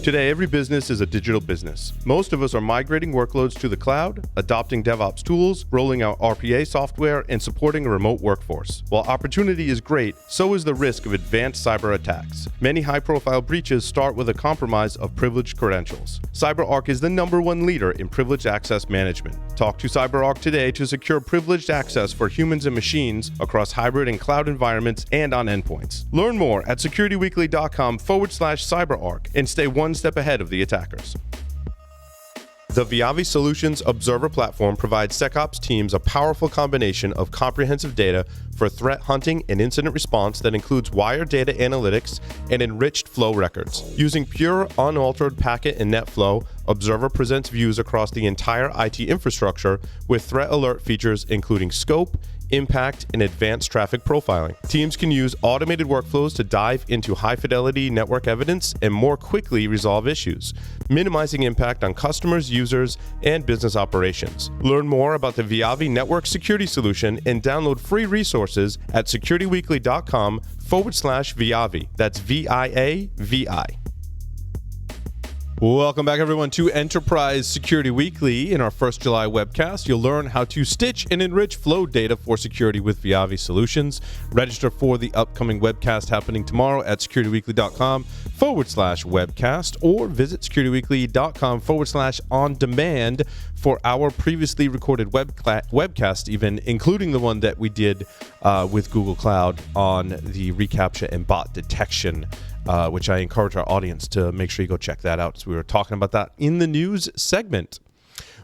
Today, every business is a digital business. Most of us are migrating workloads to the cloud, adopting DevOps tools, rolling out RPA software, and supporting a remote workforce. While opportunity is great, so is the risk of advanced cyber attacks. Many high-profile breaches start with a compromise of privileged credentials. CyberArk is the #1 leader in privileged access management. Talk to CyberArk today to secure privileged access for humans and machines across hybrid and cloud environments and on endpoints. Learn more at securityweekly.com/CyberArk and stay one step ahead of the attackers. The Viavi Solutions Observer Platform provides SecOps teams a powerful combination of comprehensive data for threat hunting and incident response that includes wire data analytics and enriched flow records. Using pure, unaltered packet and net flow, Observer presents views across the entire IT infrastructure with threat alert features including scope, impact, and advanced traffic profiling. Teams can use automated workflows to dive into high-fidelity network evidence and more quickly resolve issues, minimizing impact on customers, users, and business operations. Learn more about the Viavi Network Security Solution and download free resources at securityweekly.com/Viavi. That's VIAVI. Welcome back, everyone, to Enterprise Security Weekly. In our first July webcast, you'll learn how to stitch and enrich flow data for security with Viavi Solutions. Register for the upcoming webcast happening tomorrow at securityweekly.com/webcast or visit securityweekly.com/on-demand for our previously recorded webcast, even including the one that we did with Google Cloud on the reCAPTCHA and bot detection, which I encourage our audience to make sure you go check that out. So we were talking about that in the news segment.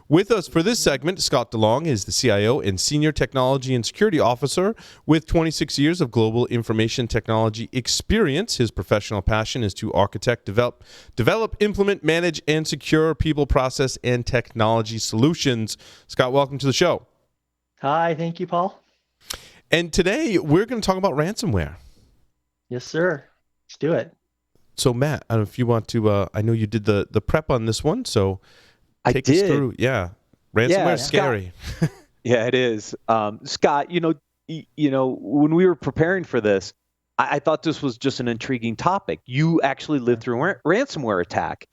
With us for this segment, Scott DeLong is the CIO and Senior Technology and Security Officer with 26 years of global information technology experience. His professional passion is to architect, develop, implement, manage, and secure people, process, and technology solutions. Scott, welcome to the show. Hi, thank you, Paul. And today we're going to talk about ransomware. Yes, sir. Let's do it. So, Matt, I don't know if you want to, I know you did the prep on this one, so take us through. Yeah. Ransomware is scary. Yeah, it is. Scott, when we were preparing for this, I thought this was just an intriguing topic. You actually lived through a ransomware attack.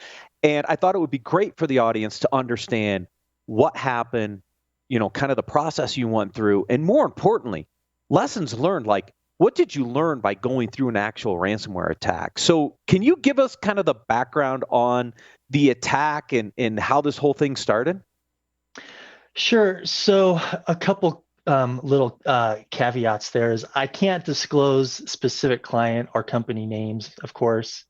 And I thought it would be great for the audience to understand what happened, kind of the process you went through, and more importantly, lessons learned, like what did you learn by going through an actual ransomware attack? So can you give us kind of the background on the attack and how this whole thing started? Sure. So a couple little caveats there is I can't disclose specific client or company names, of course,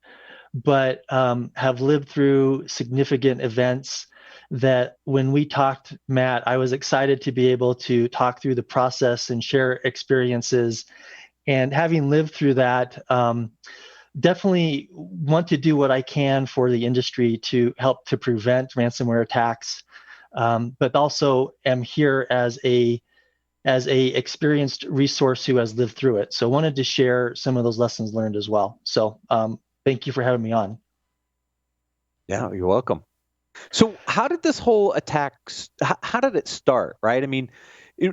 but have lived through significant events that when we talked, Matt, I was excited to be able to talk through the process and share experiences. And having lived through that, definitely want to do what I can for the industry to help to prevent ransomware attacks, but also am here as a experienced resource who has lived through it. So wanted to share some of those lessons learned as well. So thank you for having me on. Yeah, you're welcome. So how did this whole attack, how did it start, right? I mean,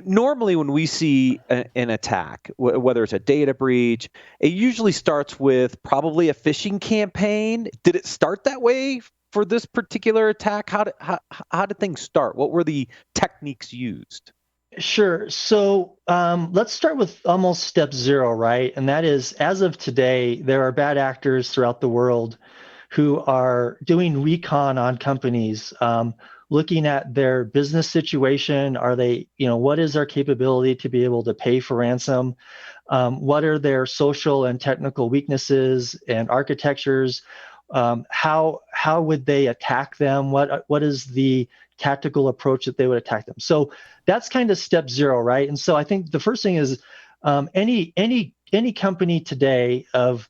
normally when we see an attack, whether it's a data breach, it usually starts with probably a phishing campaign. Did it start that way for this particular attack? How did things start? What were the techniques used? Sure. So let's start with almost step zero, right? And that is, as of today, there are bad actors throughout the world who are doing recon on companies, looking at their business situation. Are they, what is their capability to be able to pay for ransom? What are their social and technical weaknesses and architectures? How would they attack them? What is the tactical approach that they would attack them? So that's kind of step zero, right? And so I think the first thing is any company today of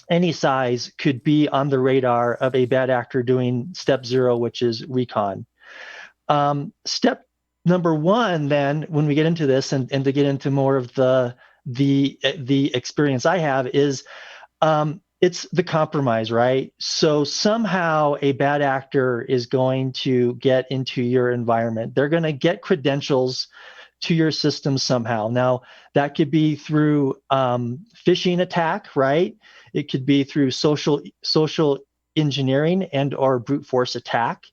any size could be on the radar of a bad actor doing step zero, which is recon. Step number one, then, when we get into this and to get into more of the experience I have is it's the compromise, right? So somehow a bad actor is going to get into your environment. They're going to get credentials to your system somehow. Now, that could be through phishing attack, right? It could be through social engineering and or brute force attack.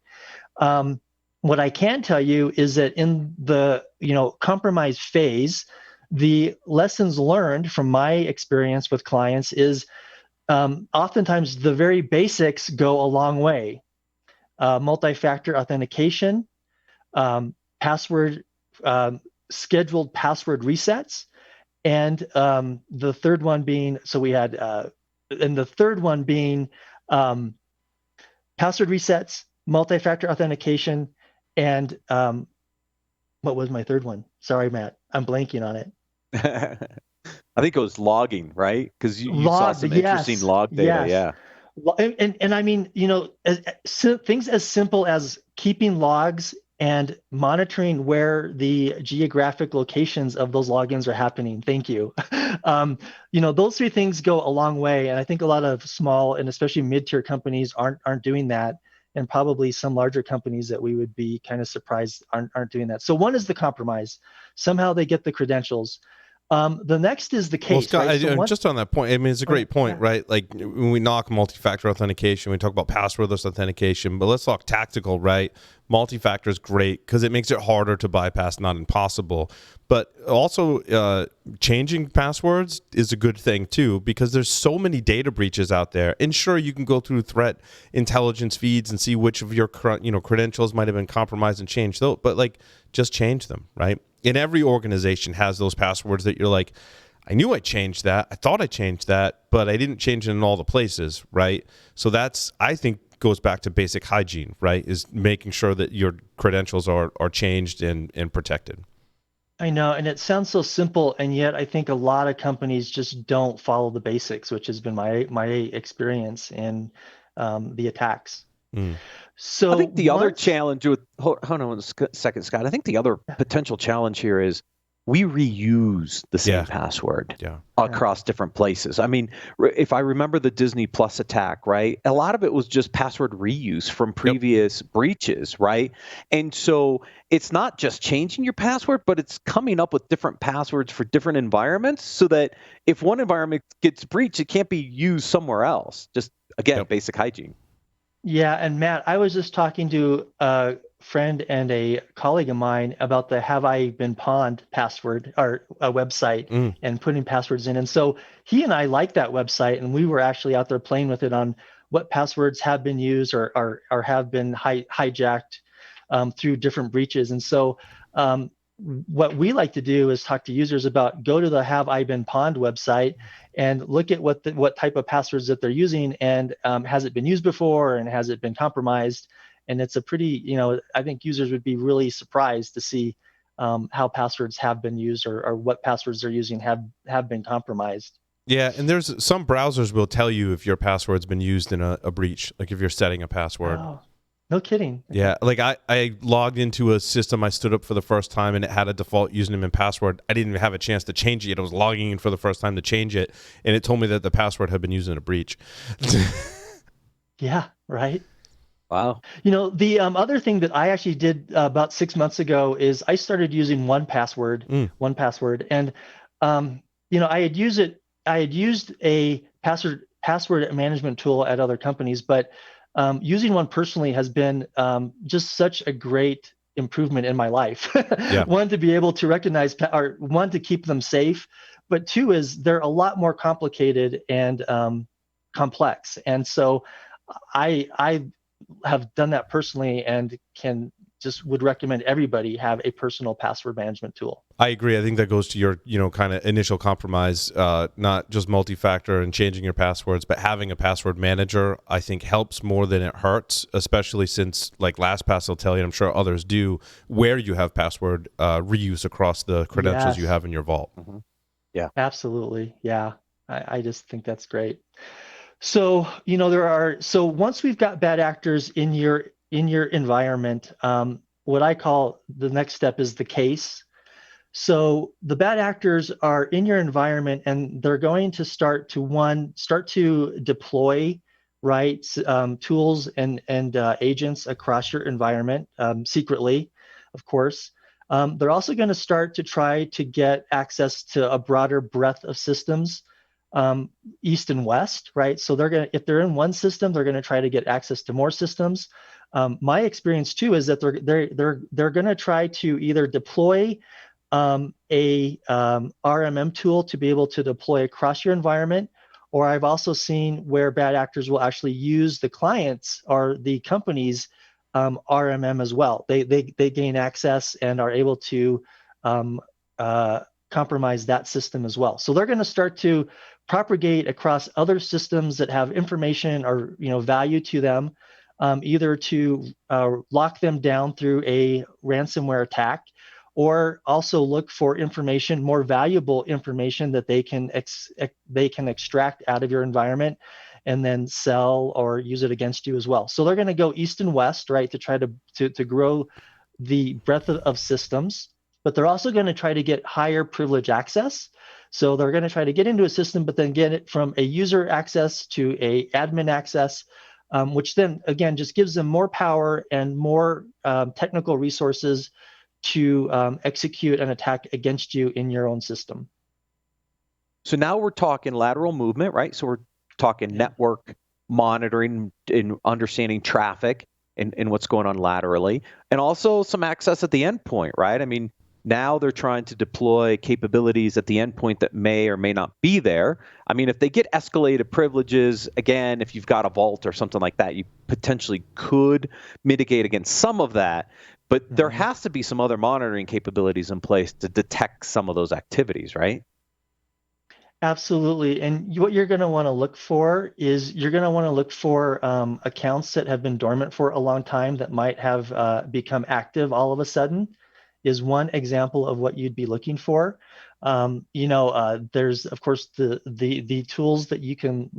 What I can tell you is that in the compromise phase, the lessons learned from my experience with clients is oftentimes the very basics go a long way. Multi-factor authentication, password, scheduled password resets, and the third one being password resets, multi-factor authentication, and what was my third one? Sorry, Matt, I'm blanking on it. I think it was logging, right? Because you saw some interesting log data. Yes. Yeah. And I mean, things as simple as keeping logs and monitoring where the geographic locations of those logins are happening. Thank you. Those three things go a long way. And I think a lot of small and especially mid-tier companies aren't doing that. And probably some larger companies that we would be kind of surprised aren't doing that. So one is the compromise. Somehow they get the credentials. The next is the case. Well, Scott, right? So just on that point, I mean, it's a great point, right? Like when we knock multi-factor authentication, we talk about passwordless authentication, but let's talk tactical, right? Multi-factor is great because it makes it harder to bypass, not impossible. But also changing passwords is a good thing too, because there's so many data breaches out there. And sure, you can go through threat intelligence feeds and see which of your credentials might have been compromised and changed those, but like just change them, right? And every organization has those passwords that you're like, I knew I changed that. I thought I changed that, but I didn't change it in all the places, right? So that's, I think, goes back to basic hygiene, right? Is making sure that your credentials are changed and protected. I know, and it sounds so simple, and yet I think a lot of companies just don't follow the basics, which has been my experience in the attacks. So I think the other challenge with hold on a second, Scott. I think the other potential challenge here is we reuse the same password across different places. I mean, if I remember the Disney Plus attack, right, a lot of it was just password reuse from previous breaches, right? And so it's not just changing your password, but it's coming up with different passwords for different environments so that if one environment gets breached, it can't be used somewhere else. Just, again, basic hygiene. Yeah, and Matt, I was just talking to a friend and a colleague of mine about the Have I Been Pawned password or a website and putting passwords in. And so he and I like that website, and we were actually out there playing with it on what passwords have been used or have been hijacked through different breaches. And so what we like to do is talk to users about go to the Have I Been Pawned website and look at what type of passwords that they're using, and has it been used before, and has it been compromised? And it's a pretty, I think users would be really surprised to see how passwords have been used or what passwords they're using have been compromised. Yeah, and there's some browsers will tell you if your password's been used in a breach, like if you're setting a password. Oh, no kidding. Yeah, like I logged into a system I stood up for the first time, and it had a default username and password. I didn't even have a chance to change it. I was logging in for the first time to change it, and it told me that the password had been used in a breach. Yeah, right. Wow. The other thing that I actually did about 6 months ago is I started using 1Password, and I had used a password management tool at other companies, but using one personally has been just such a great improvement in my life. One, to be able to recognize, or one, to keep them safe, but two is they're a lot more complicated and complex. And so I have done that personally and would recommend everybody have a personal password management tool. I agree. I think that goes to your, kind of initial compromise, not just multi-factor and changing your passwords, but having a password manager, I think helps more than it hurts, especially since like LastPass will tell you, and I'm sure others do, where you have password reuse across the credentials you have in your vault. Mm-hmm. Yeah, absolutely. Yeah. I just think that's great. So, so once we've got bad actors in your environment, what I call the next step is the case. So the bad actors are in your environment, and they're going to start to deploy, right, tools and agents across your environment secretly, of course. They're also going to start to try to get access to a broader breadth of systems. east and west, right? So if they're in one system, they're going to try to get access to more systems. My experience too is that they're going to try to either deploy a RMM tool to be able to deploy across your environment, or I've also seen where bad actors will actually use the clients or the company's RMM as well. They gain access and are able to compromise that system as well. So they're going to start to propagate across other systems that have information or value to them, either to lock them down through a ransomware attack, or also look for information, more valuable information that they can extract out of your environment and then sell or use it against you as well. So they're going to go east and west, right, to try to grow the breadth of systems, but they're also going to try to get higher privilege access. So they're going to try to get into a system, but then get it from a user access to a admin access, which then again just gives them more power and more technical resources to execute an attack against you in your own system. So now we're talking lateral movement, right? So we're talking network monitoring and understanding traffic and what's going on laterally, and also some access at the endpoint, right? I mean, now they're trying to deploy capabilities at the endpoint that may or may not be there. I mean, if they get escalated privileges, again, if you've got a vault or something like that, you potentially could mitigate against some of that. But there has to be some other monitoring capabilities in place to detect some of those activities, right? Absolutely. And what you're going to want to look for is accounts that have been dormant for a long time that might have become active all of a sudden, is one example of what you'd be looking for. There's of course the tools that you can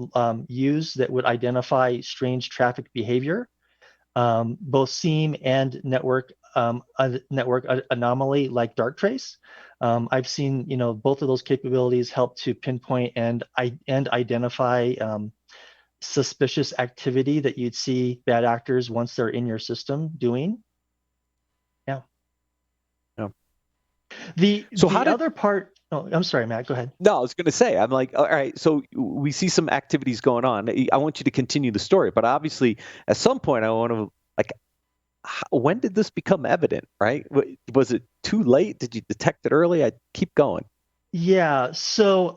use that would identify strange traffic behavior, both SIEM and network anomaly like Darktrace. I've seen both of those capabilities help to pinpoint and identify suspicious activity that you'd see bad actors once they're in your system doing. The other part. Oh, I'm sorry, Matt. Go ahead. No, I was going to say, I'm like, all right, so we see some activities going on. I want you to continue the story, but obviously, at some point, I want to, like, when did this become evident, right? Was it too late? Did you detect it early? I keep going. Yeah. So,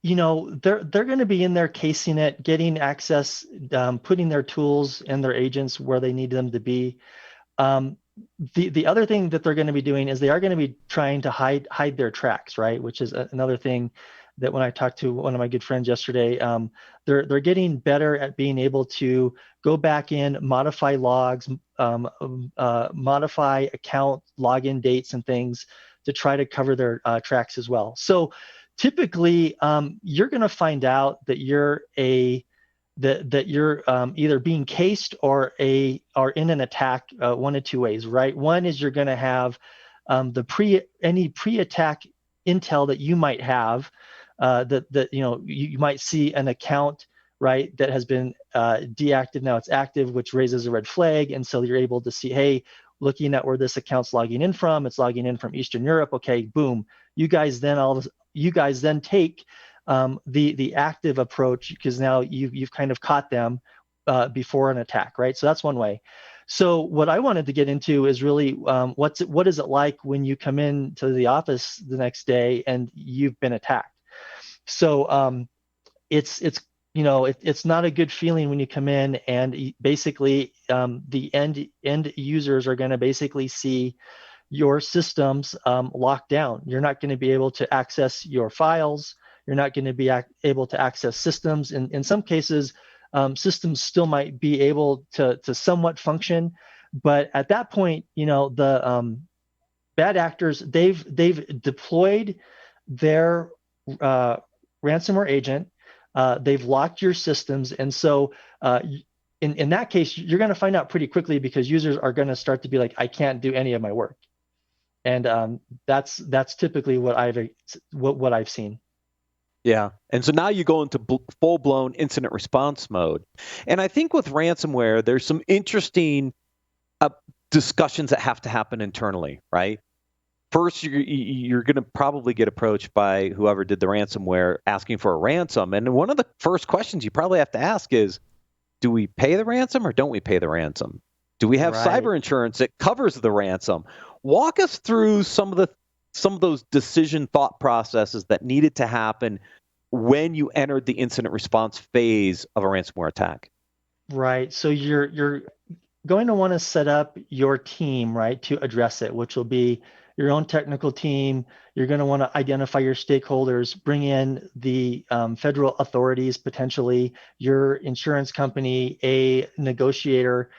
they're going to be in there casing it, getting access, putting their tools and their agents where they need them to be. The other thing that they're going to be doing is they are going to be trying to hide their tracks, right? Which is another thing that when I talked to one of my good friends yesterday, they're getting better at being able to go back in, modify logs, modify account login dates and things to try to cover their tracks as well. So typically, you're going to find out that you're either being cased or in an attack one of two ways, right? One is you're going to have any pre-attack intel that you might have, that you might see an account, right, that has been deactivated, now it's active, which raises a red flag, and so you're able to see, hey, looking at where this account's logging in from, it's logging in from Eastern Europe. Okay, boom. You guys then take the active approach, because now you've kind of caught them before an attack, right? So that's one way. So what I wanted to get into is really what is it like when you come in to the office the next day and you've been attacked. So it's not a good feeling when you come in and basically the end users are going to basically see your systems locked down. You're not going to be able to access your files. You're not going to be able to access systems. In some cases, systems still might be able to somewhat function, but at that point, the bad actors, they've deployed their ransomware agent. They've locked your systems, and so in that case, you're going to find out pretty quickly, because users are going to start to be like, I can't do any of my work, and that's typically what I've seen. Yeah. And so now you go into full-blown incident response mode. And I think with ransomware, there's some interesting discussions that have to happen internally, right? first you're going to probably get approached by whoever did the ransomware asking for a ransom. And one of the first questions you probably have to ask is, do we pay the ransom or don't we pay the ransom? Do we have cyber insurance that covers the ransom? Walk us through some of those decision thought processes that needed to happen when you entered the incident response phase of a ransomware attack. Right. So you're going to want to set up your team, right, to address it, which will be your own technical team. You're going to want to identify your stakeholders, bring in the federal authorities, potentially your insurance company, a negotiator.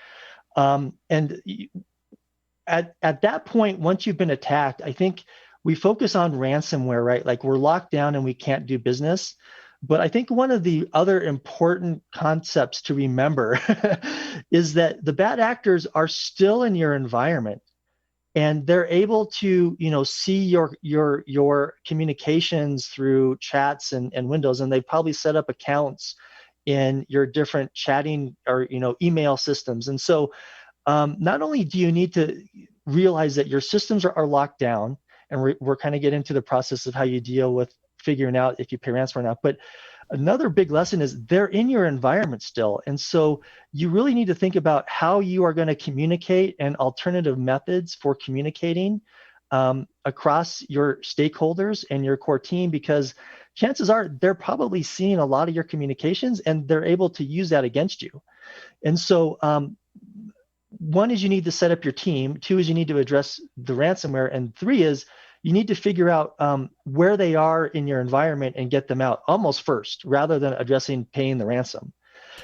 And at that point, once you've been attacked, I think we focus on ransomware, right? Like we're locked down and we can't do business. But I think one of the other important concepts to remember is that the bad actors are still in your environment, and they're able to, see your communications through chats and windows, and they probably set up accounts in your different chatting or email systems. And so not only do you need to realize that your systems are locked down, and we're kind of getting into the process of how you deal with figuring out if you pay ransomware or not. But another big lesson is they're in your environment still. And so you really need to think about how you are going to communicate and alternative methods for communicating across your stakeholders and your core team, because chances are they're probably seeing a lot of your communications and they're able to use that against you. And so one is you need to set up your team. Two is you need to address the ransomware. And three is you need to figure out where they are in your environment and get them out almost first, rather than addressing paying the ransom.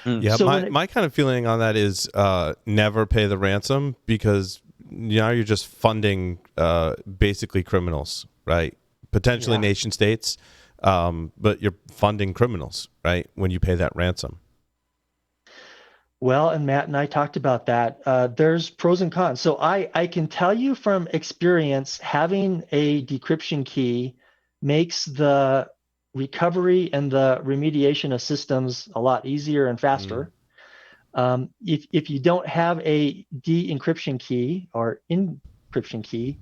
Yeah, so my kind of feeling on that is never pay the ransom, because now you're just funding basically criminals, right? Potentially nation states, but you're funding criminals, right, when you pay that ransom. Well, and Matt and I talked about that. There's pros and cons. So I can tell you from experience, having a decryption key makes the recovery and the remediation of systems a lot easier and faster. If you don't have a de-encryption key or encryption key,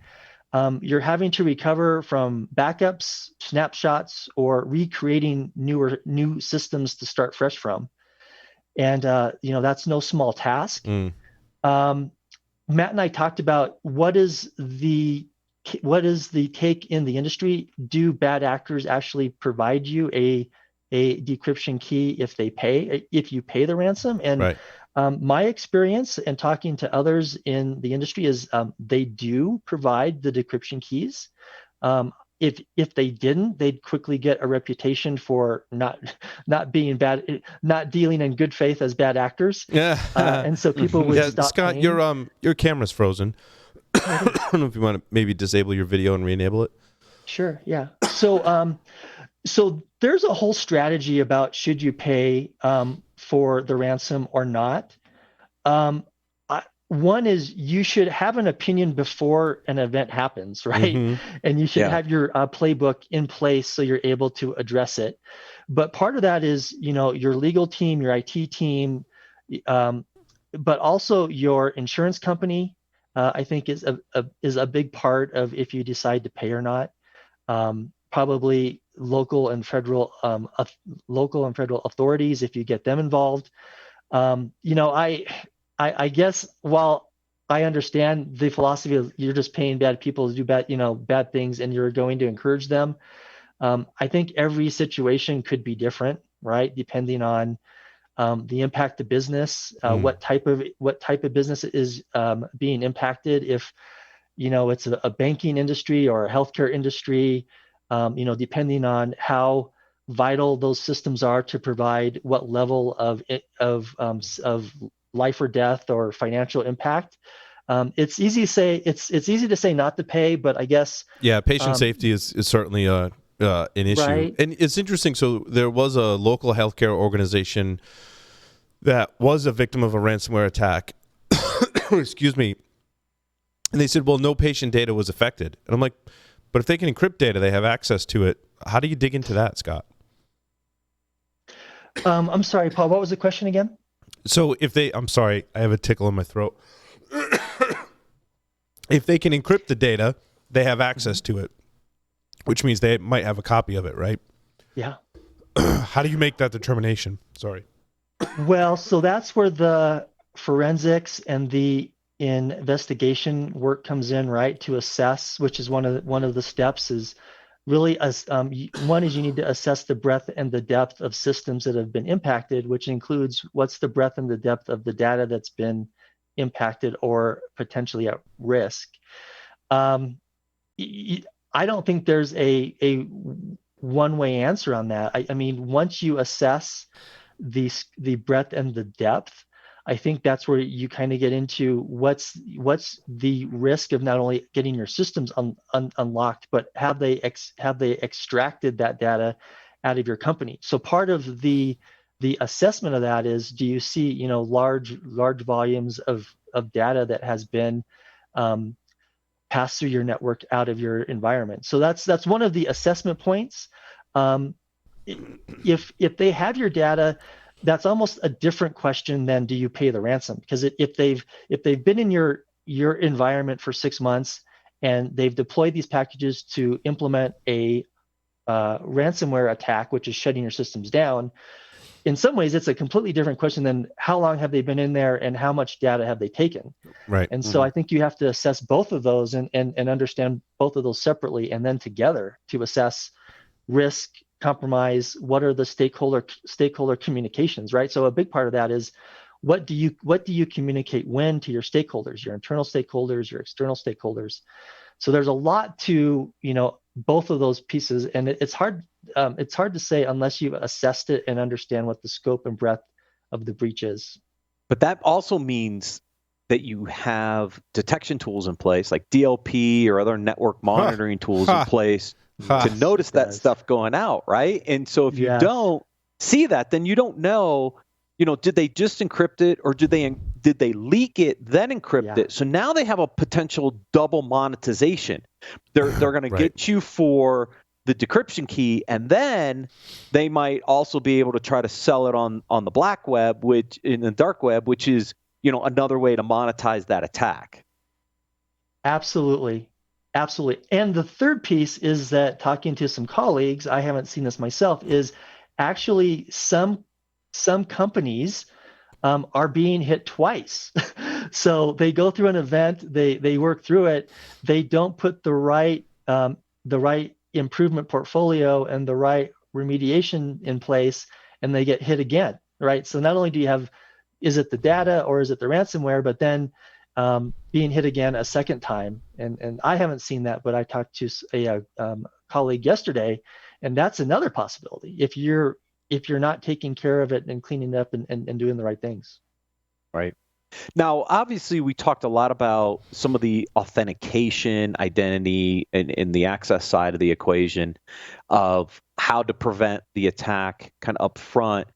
you're having to recover from backups, snapshots, or recreating new systems to start fresh from. And that's no small task. Matt and I talked about what is the take in the industry. Do bad actors actually provide you a decryption key if you pay the ransom? And my experience and talking to others in the industry is they do provide the decryption keys. If they didn't, they'd quickly get a reputation for not being bad, not dealing in good faith as bad actors. Yeah, and so people would stop. Scott, paying. Your camera's frozen. I don't know if you want to maybe disable your video and re-enable it. Sure. Yeah. So so there's a whole strategy about should you pay for the ransom or not. One is you should have an opinion before an event happens, right? Mm-hmm. And you should have your playbook in place so you're able to address it. But part of that is, your legal team, your IT team, but also your insurance company, I think is a big part of if you decide to pay or not. Probably local and federal authorities, if you get them involved. I guess while I understand the philosophy of you're just paying bad people to do bad things and you're going to encourage them, I think every situation could be different, right? Depending on the impact to business, what type of business is being impacted. If it's a banking industry or a healthcare industry, depending on how vital those systems are to provide what level of life or death or financial impact. It's easy to say not to pay, but I guess patient safety is certainly an issue. Right. And it's interesting. So there was a local healthcare organization that was a victim of a ransomware attack. Excuse me. And they said, well, no patient data was affected. And I'm like, but if they can encrypt data, they have access to it. How do you dig into that, Scott? I'm sorry, Paul, what was the question again? So I'm sorry, I have a tickle in my throat. If they can encrypt the data, they have access to it, which means they might have a copy of it, right? Yeah. How do you make that determination? Sorry. Well, so that's where the forensics and the investigation work comes in, right? To assess, which is one of the steps, is really one is you need to assess the breadth and the depth of systems that have been impacted, which includes what's the breadth and the depth of the data that's been impacted or potentially at risk. I don't think there's a one-way answer on that. I mean, once you assess the breadth and the depth, I think that's where you kind of get into what's the risk of not only getting your systems unlocked, but have they extracted that data out of your company. So part of the assessment of that is, do you see large volumes of data that has been passed through your network out of your environment. So that's one of the assessment points. If they have your data, that's almost a different question than do you pay the ransom? Because if they've been in your environment for 6 months and they've deployed these packages to implement a ransomware attack, which is shutting your systems down, in some ways it's a completely different question than how long have they been in there and how much data have they taken. Right. And so I think you have to assess both of those and understand both of those separately and then together to assess risk, compromise, what are the stakeholder communications, right? So a big part of that is what do you communicate when to your stakeholders, your internal stakeholders, your external stakeholders. So there's a lot to both of those pieces, and it's hard to say unless you've assessed it and understand what the scope and breadth of the breach is. But that also means that you have detection tools in place, like DLP or other network monitoring tools in place to notice that stuff going out, right? And so if you don't see that, then you don't know, did they just encrypt it or did they leak it, then encrypt it? So now they have a potential double monetization. They're going to get you for the decryption key, and then they might also be able to try to sell it on the black web, which in the dark web, which is another way to monetize that attack. Absolutely. And the third piece is that, talking to some colleagues, I haven't seen this myself, is actually some companies are being hit twice. So they go through an event, they work through it, they don't put the right improvement portfolio and the right remediation in place, and they get hit again, right? So not only do you have, is it the data or is it the ransomware, but then being hit again a second time. And I haven't seen that, but I talked to a colleague yesterday, and that's another possibility if you're not taking care of it and cleaning up and doing the right things. Right. Now, obviously, we talked a lot about some of the authentication, identity, and in the access side of the equation of how to prevent the attack kind of up front.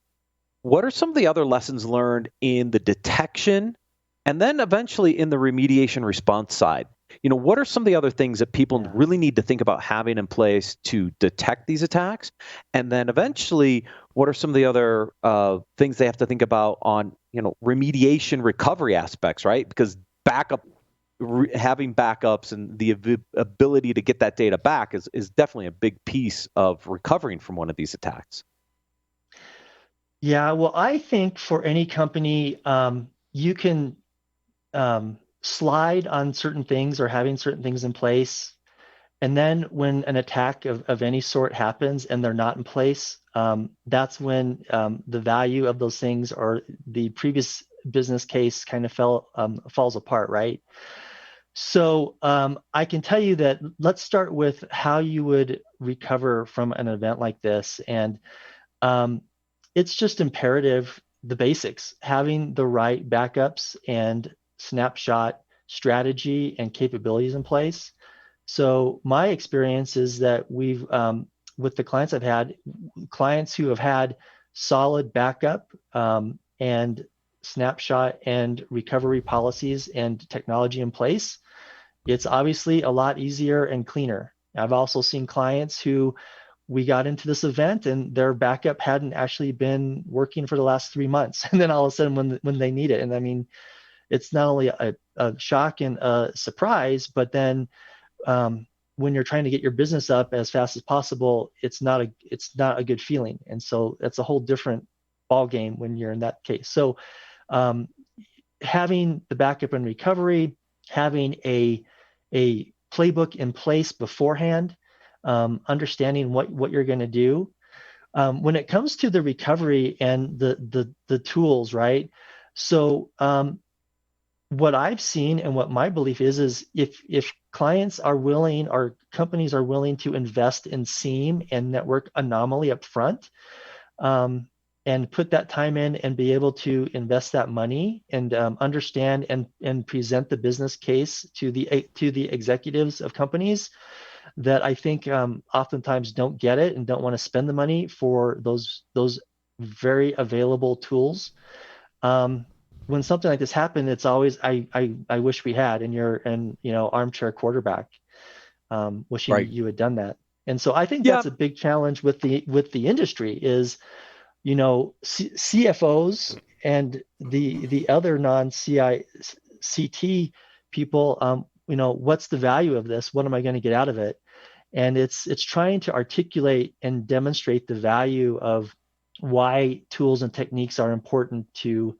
What are some of the other lessons learned in the detection and then eventually in the remediation response side? What are some of the other things that people really need to think about having in place to detect these attacks? And then eventually, what are some of the other things they have to think about on, remediation recovery aspects, right? Because having backups and the ability to get that data back is definitely a big piece of recovering from one of these attacks. Yeah, well, I think for any company, you can slide on certain things or having certain things in place. And then when an attack of any sort happens and they're not in place, that's when the value of those things or the previous business case kind of falls apart, right? So I can tell you that, let's start with how you would recover from an event like this. And it's just imperative, the basics, having the right backups and snapshot strategy and capabilities in place. So my experience is that we've, with the clients I've had, clients who have had solid backup and snapshot and recovery policies and technology in place, it's obviously a lot easier and cleaner. I've also seen clients who we got into this event and their backup hadn't actually been working for the last 3 months. And then all of a sudden when they need it, and I mean, it's not only a shock and a surprise, but then when you're trying to get your business up as fast as possible, it's not a good feeling. And so that's a whole different ball game when you're in that case. So having the backup and recovery, having a playbook in place beforehand, understanding what you're going to do. When it comes to the recovery and the tools, right? So what I've seen and what my belief is if clients are willing or companies are willing to invest in SIEM and network anomaly up front, and put that time in and be able to invest that money and understand and present the business case to the executives of companies that I think oftentimes don't get it and don't want to spend the money for those very available tools. When something like this happened, it's always I wish we had, and you're armchair quarterback, wishing Right. you had done that. And so I think Yeah. that's a big challenge with the industry is, CFOs and the other non-CT people, what's the value of this? What am I going to get out of it? And it's trying to articulate and demonstrate the value of why tools and techniques are important to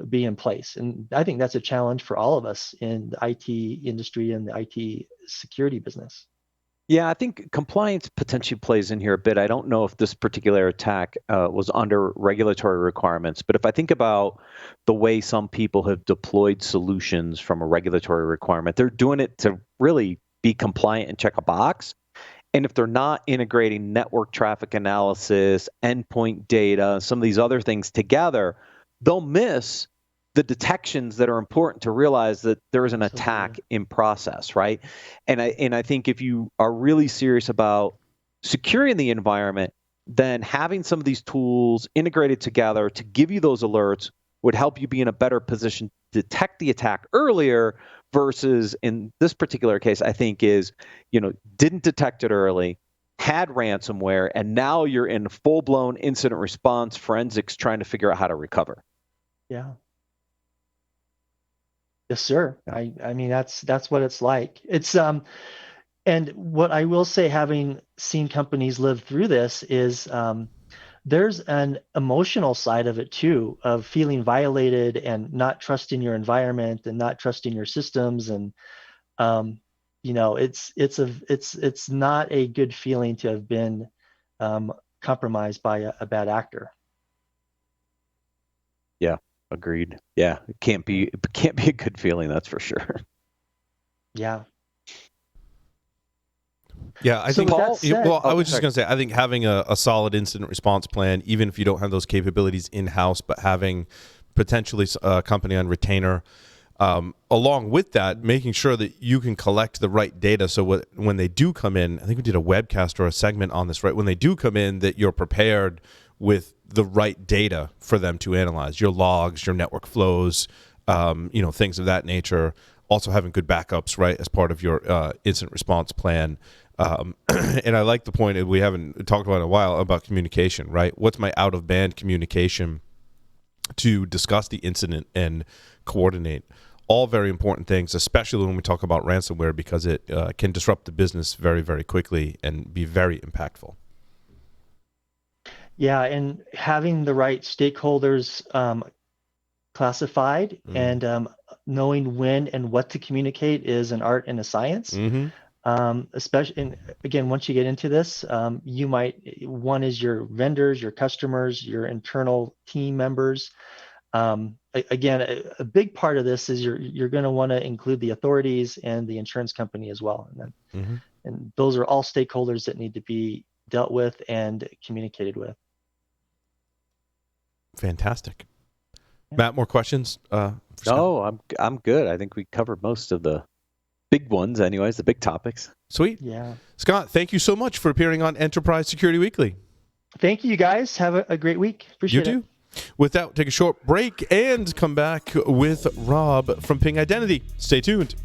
be in place. And I think that's a challenge for all of us in the IT industry and the IT security business. Yeah, I think compliance potentially plays in here a bit. I don't know if this particular attack was under regulatory requirements, but if I think about the way some people have deployed solutions from a regulatory requirement, they're doing it to really be compliant and check a box. And if they're not integrating network traffic analysis, endpoint data, some of these other things together, they'll miss the detections that are important to realize that there is an attack in process, right? And I think if you are really serious about securing the environment, then having some of these tools integrated together to give you those alerts would help you be in a better position to detect the attack earlier versus in this particular case, I think is, didn't detect it early, had ransomware, and now you're in full-blown incident response forensics trying to figure out how to recover. Yeah. Yes, sir. I mean, that's what it's like. It's and what I will say, having seen companies live through this, is there's an emotional side of it too, of feeling violated and not trusting your environment and not trusting your systems, and it's not a good feeling to have been compromised by a bad actor. Yeah. Agreed. Yeah, it can't be a good feeling, that's for sure. Yeah. Yeah, I So think. with that said- I was just going to say, I think having a solid incident response plan, even if you don't have those capabilities in house, but having potentially a company on retainer, along with that, making sure that you can collect the right data. So when they do come in, I think we did a webcast or a segment on this, right? When they do come in, that you're prepared with the right data for them to analyze, your logs, your network flows, things of that nature. Also having good backups, right, as part of your incident response plan. And I like the point that we haven't talked about in a while about communication, right? What's my out-of-band communication to discuss the incident and coordinate? All very important things, especially when we talk about ransomware, because it can disrupt the business very, very quickly and be very impactful. Yeah, and having the right stakeholders classified and knowing when and what to communicate is an art and a science. Especially, and again, once you get into this, one is your vendors, your customers, your internal team members. Again, a big part of this is you're going to want to include the authorities and the insurance company as well, and those are all stakeholders that need to be dealt with and communicated with. Fantastic. Yeah. Matt, more questions? No, I'm good. I think we covered most of the big ones anyways, the big topics. Sweet. Yeah. Scott, thank you so much for appearing on Enterprise Security Weekly. Thank you, guys. Have a great week. Appreciate it. You too. With that, we'll take a short break and come back with Rob from Ping Identity. Stay tuned.